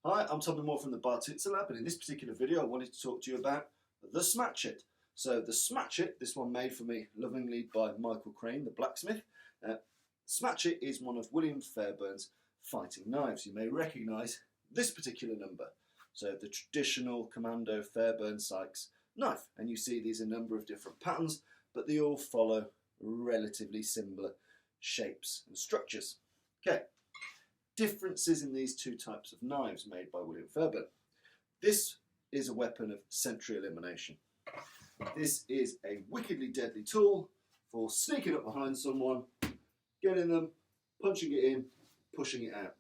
Hi, I'm Tommy Moore from the Bartitsu Lab, and in this particular video I wanted to talk to you about the Smatchet. So the Smatchet, this one made for me lovingly by Michael Crane, the blacksmith. Smatchet is one of W.E Fairbairn's fighting knives. You may recognise this particular number. So the traditional Commando Fairbairn Sykes knife, and you see these in a number of different patterns, but they all follow relatively similar shapes and structures. Okay. Differences in these two types of knives made by W.E Fairbairn. This is a weapon of sensory elimination. This is a wickedly deadly tool for sneaking up behind someone, getting them, punching it in, pushing it out,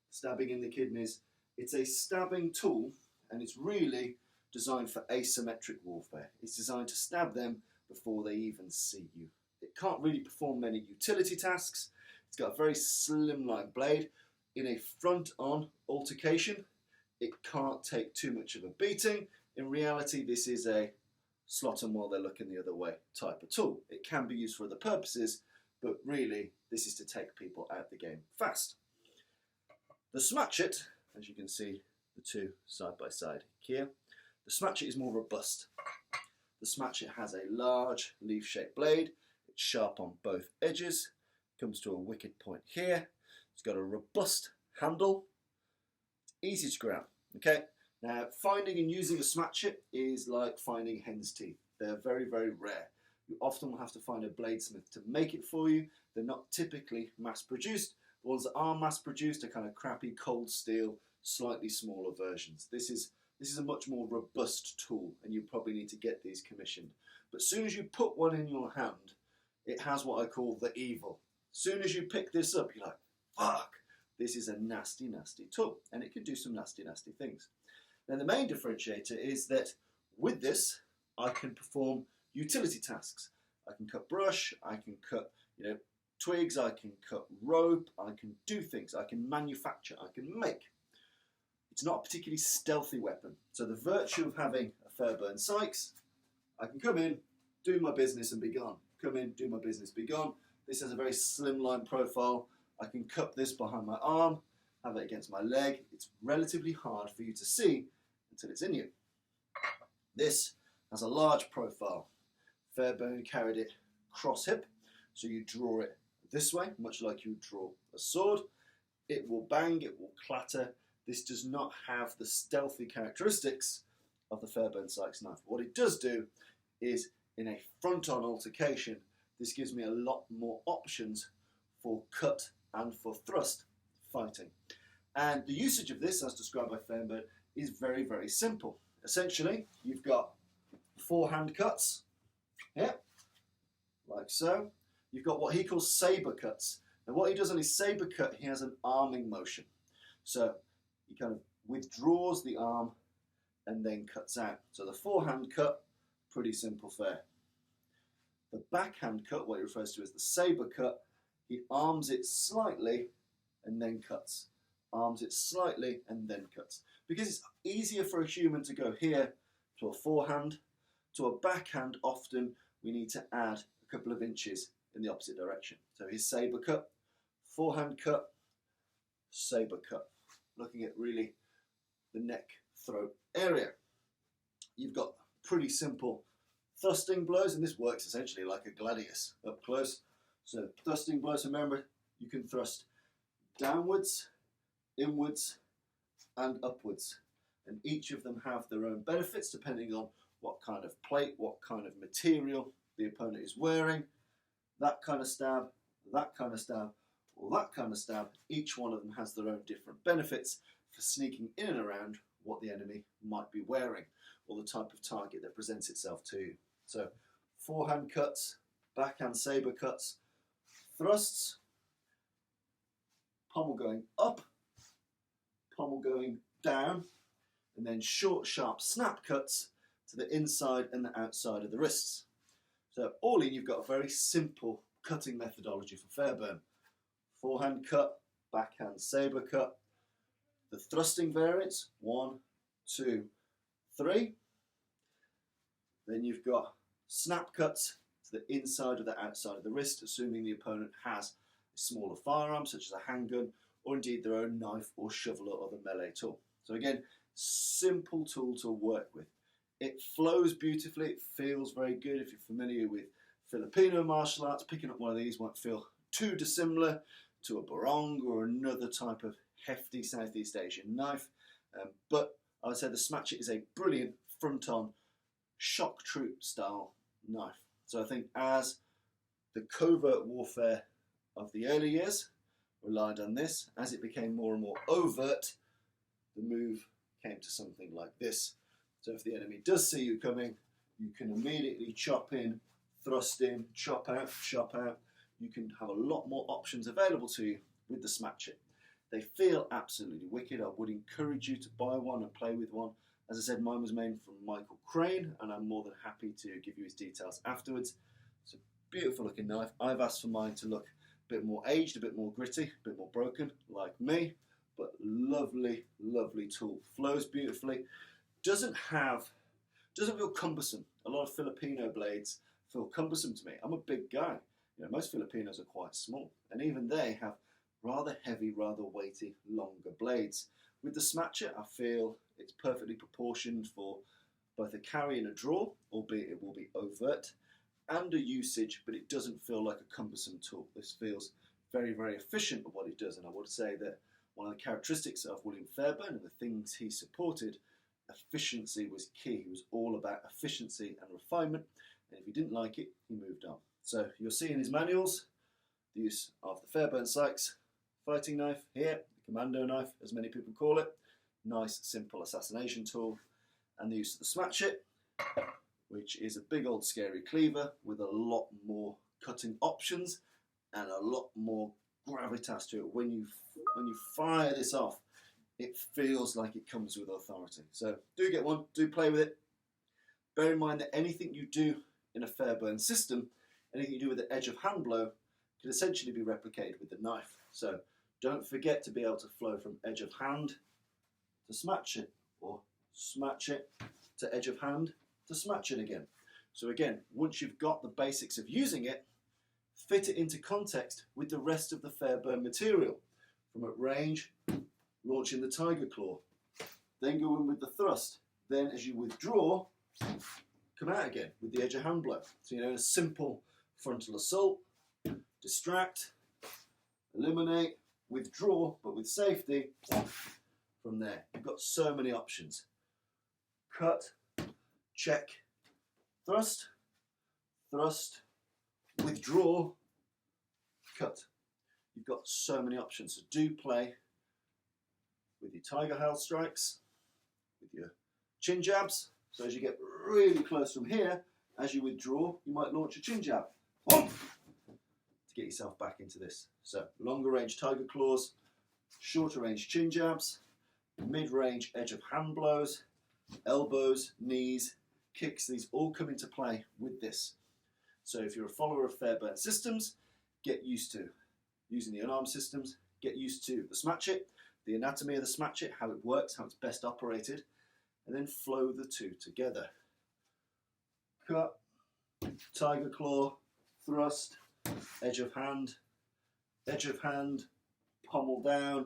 stabbing in the kidneys. It's a stabbing tool, and it's really designed for asymmetric warfare. It's designed to stab them before they even see you. It can't really perform many utility tasks. It's got a very slimline blade. In a front-on altercation, it can't take too much of a beating. In reality, this is a slot them while they're looking the other way type of tool. It can be used for other purposes, but really, this is to take people out the game fast. The Smatchet, as you can see, the two side by side here, the Smatchet is more robust. The Smatchet has a large leaf-shaped blade. It's sharp on both edges, comes to a wicked point here. It's got a robust handle. It's easy to grab. Okay. Now, finding and using a Smatchet is like finding hen's teeth. They're very, very rare. You often will have to find a bladesmith to make it for you. They're not typically mass-produced. The ones that are mass-produced are kind of crappy cold steel, slightly smaller versions. This is a much more robust tool, and you probably need to get these commissioned. But as soon as you put one in your hand, it has what I call the evil. As soon as you pick this up, you're like, fuck, this is a nasty, nasty tool, and it can do some nasty, nasty things. Now, the main differentiator is that with this, I can perform utility tasks. I can cut brush, I can cut, twigs, I can cut rope, I can do things, I can manufacture, I can make. It's not a particularly stealthy weapon. So the virtue of having a Fairbairn Sykes, I can come in, do my business and be gone. Come in, do my business, be gone. This has a very slimline profile. I can cup this behind my arm, have it against my leg. It's relatively hard for you to see until it's in you. This has a large profile. Fairbairn carried it cross hip, so you draw it this way, much like you would draw a sword. It will bang, it will clatter. This does not have the stealthy characteristics of the Fairbairn Sykes knife. What it does do is, in a front-on altercation, this gives me a lot more options for cut and for thrust fighting. And the usage of this, as described by Fairbairn, is very, very simple. Essentially, you've got forehand cuts, here, like so. You've got what he calls saber cuts. And what he does on his saber cut, he has an arming motion. So he kind of withdraws the arm and then cuts out. So the forehand cut, pretty simple fare. The backhand cut, what he refers to as the saber cut, he arms it slightly and then cuts. Arms it slightly and then cuts. Because it's easier for a human to go here to a forehand. To a backhand, often we need to add a couple of inches in the opposite direction. So his saber cut, forehand cut, saber cut. Looking at really the neck, throat area. You've got pretty simple thrusting blows, and this works essentially like a gladius up close. So thrusting blows, remember, you can thrust downwards, inwards, and upwards. And each of them have their own benefits depending on what kind of plate, what kind of material the opponent is wearing. That kind of stab, that kind of stab, or that kind of stab. Each one of them has their own different benefits for sneaking in and around what the enemy might be wearing, or the type of target that presents itself to you. So forehand cuts, backhand saber cuts, thrusts, pommel going up, pommel going down, and then short, sharp snap cuts to the inside and the outside of the wrists. So all in, you've got a very simple cutting methodology for Fairbairn. Forehand cut, backhand saber cut. The thrusting variants, 1, 2, 3. Then you've got snap cuts to the inside or the outside of the wrist, assuming the opponent has a smaller firearm, such as a handgun, or indeed their own knife or shovel or other melee tool. So again, simple tool to work with. It flows beautifully, it feels very good. If you're familiar with Filipino martial arts, picking up one of these won't feel too dissimilar to a barong or another type of hefty Southeast Asian knife. But I would say the Smatchet is a brilliant front-on shock troop style knife. So I think as the covert warfare of the early years relied on this, as it became more and more overt, the move came to something like this. So if the enemy does see you coming, you can immediately chop in, thrust in, chop out, chop out. You can have a lot more options available to you with the Smatchet. They feel absolutely wicked. I would encourage you to buy one and play with one. As I said, mine was made from Michael Crane, and I'm more than happy to give you his details afterwards. It's a beautiful looking knife. I've asked for mine to look a bit more aged, a bit more gritty, a bit more broken, like me, but lovely, lovely tool. Flows beautifully. Doesn't feel cumbersome. A lot of Filipino blades feel cumbersome to me. I'm a big guy. Most Filipinos are quite small, and even they have rather heavy, rather weighty, longer blades. With the Smatchet, I feel it's perfectly proportioned for both a carry and a draw, albeit it will be overt, and a usage, but it doesn't feel like a cumbersome tool. This feels very, very efficient at what it does, and I would say that one of the characteristics of W.E Fairbairn and the things he supported, efficiency was key. He was all about efficiency and refinement, and if he didn't like it, he moved on. So you'll see in his manuals the use of the Fairbairn Sykes fighting knife here, the commando knife as many people call it, nice simple assassination tool, and the use of the Smatchet, which is a big old scary cleaver with a lot more cutting options and a lot more gravitas to it. When you fire this off, it feels like it comes with authority. So do get one, do play with it. Bear in mind that anything you do in a Fairbairn system, anything you do with the edge of hand blow, can essentially be replicated with the knife. So don't forget to be able to flow from edge of hand to Smatchet, or Smatchet to edge of hand to Smatchet again. So again, once you've got the basics of using it, fit it into context with the rest of the Fairbairn material. From at range, launching the Tiger Claw, then go in with the thrust, then as you withdraw, come out again with the edge of hand blow. So a simple frontal assault, distract, eliminate, withdraw, but with safety. From there, you've got so many options. Cut, check, thrust, thrust, withdraw, cut. You've got so many options. So do play with your tiger hail strikes, with your chin jabs. So as you get really close from here, as you withdraw, you might launch a chin jab. Boom! To get yourself back into this. So longer range tiger claws, shorter range chin jabs, mid-range edge of hand blows, elbows, knees, kicks, these all come into play with this. So if you're a follower of Fairbairn systems, get used to using the unarmed systems, get used to the Smatchet, the anatomy of the Smatchet, how it works, how it's best operated, and then flow the two together. Cut, tiger claw, thrust, edge of hand, pommel down,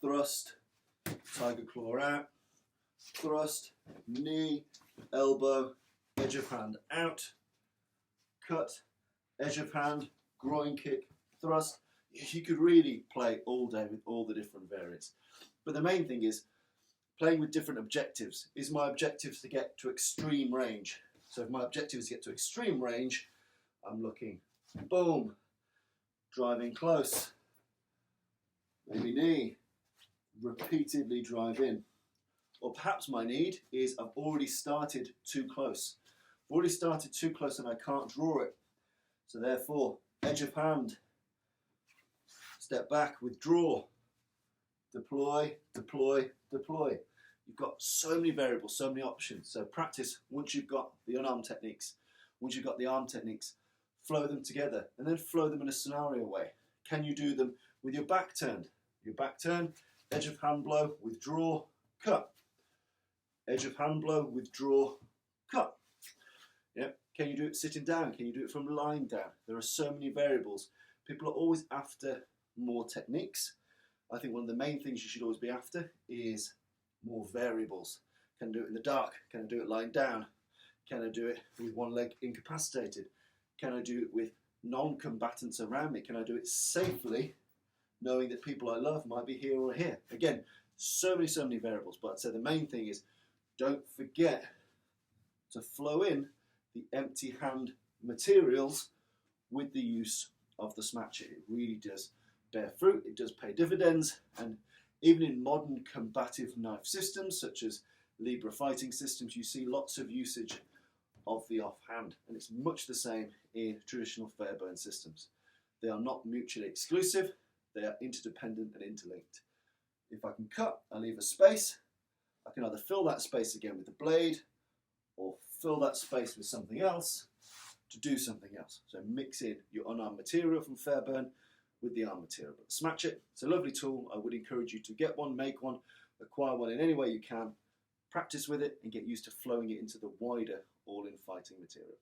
thrust, tiger claw out, thrust, knee, elbow, edge of hand out, cut, edge of hand, groin kick, thrust. You could really play all day with all the different variants. But the main thing is playing with different objectives. Is my objective to get to extreme range? So if my objective is to get to extreme range, I'm looking, boom, driving close, maybe knee, repeatedly drive in. Or perhaps my need is I've already started too close. I've already started too close and I can't draw it. So therefore, edge of hand, step back, withdraw, deploy, deploy, deploy. You've got so many variables, so many options. So practice once you've got the unarmed techniques. Once you've got the armed techniques, flow them together and then flow them in a scenario way. Can you do them with your back turned? Your back turn, edge of hand blow, withdraw, cut. Edge of hand blow, withdraw, cut. Yeah. Can you do it sitting down? Can you do it from lying down? There are so many variables. People are always after more techniques. I think one of the main things you should always be after is more variables. Can I do it in the dark? Can I do it lying down? Can I do it with one leg incapacitated? Can I do it with non-combatants around me? Can I do it safely, knowing that people I love might be here or here? Again, so many variables, but I'd say the main thing is don't forget to flow in the empty hand materials with the use of the Smatchet. It really does bear fruit, it does pay dividends, and even in modern combative knife systems such as Libra fighting systems, you see lots of usage of the offhand, and it's much the same in traditional Fairbairn systems. They are not mutually exclusive, they are interdependent and interlinked. If I can cut, I leave a space. I can either fill that space again with the blade or fill that space with something else to do something else. So mix in your unarmed material from Fairbairn with the armed material. But the Smatchet, it's a lovely tool. I would encourage you to get one, make one, acquire one in any way you can, practice with it and get used to flowing it into the wider all-in fighting material.